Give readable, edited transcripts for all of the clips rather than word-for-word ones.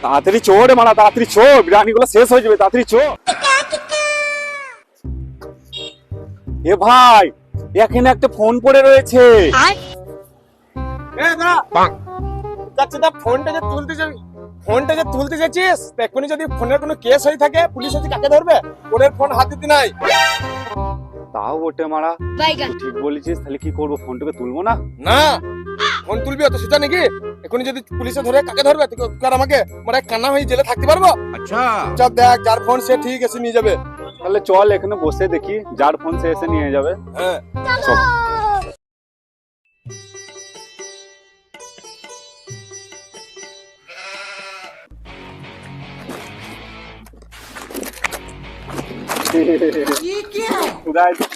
তাড়াতাড়ি চো রে মারা, তাড়াতাড়ি চো, বিরিয়ানি গুলো শেষ হয়ে যাবে, তাড়াতাড়ি চো। এ ভাই, এখানে একটা ফোন পড়ে রয়েছে। ফোনটা যে তুলতে যাচ্ছিস, এখনই যদি ফোনের কোনো কেস হয়ে থাকে, পুলিশ যদি কাকে ধরবে? ওদের ফোন হাত দিতে নাই। তাও বটে মারা, ঠিক বলেছিস। তাহলে কি করবো, ফোনটাকে তুলবো না? না, ফোন তুলবি অত সোজা নাকি? এখনই যদি পুলিশে ধরে, কাকে ধরবে? তুই আর আমাকে মানে কান্না হয়ে জেলে থাকতে পারবো? আচ্ছা চল দেখ, যার ফোন সে ঠিক এসে নিয়ে যাবে। তাহলে চল এখানে বসে দেখি, যার ফোন সে এসে নিয়ে যাবে। হ্যাঁ চল।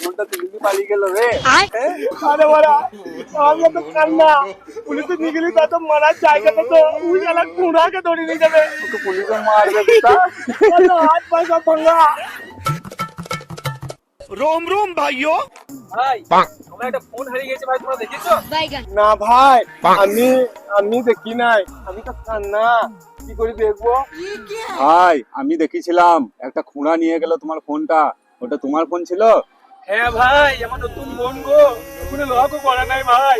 ফোনটা তুলে পালিয়ে গেল রে। আরে মারা, আমি তো কান্না, পুলিশে নিয়ে গেলি তা তো মারার জায়গাটা তো ওই শালা কুড়াকে ধরে নিয়ে যাবে। ওকে পুলিশে মারবে বেটা। হাত পা সব ভাঙা। रोम रोम भाइयों। ভাই, আমার একটা ফোন হারিয়ে গেছে ভাই, তোমরা দেখেছো? না ভাই, আমি দেখি নাই, আমি তো কান্না, কি করে দেখবো? ভাই, আমি দেখেছিলাম একটা খুঁড়া নিয়ে গেল তোমার ফোনটা। ওটা তোমার ফোন ছিল? হ্যাঁ ভাই, আমার নতুন ফোন গো, কোনো লকও করা নাই ভাই।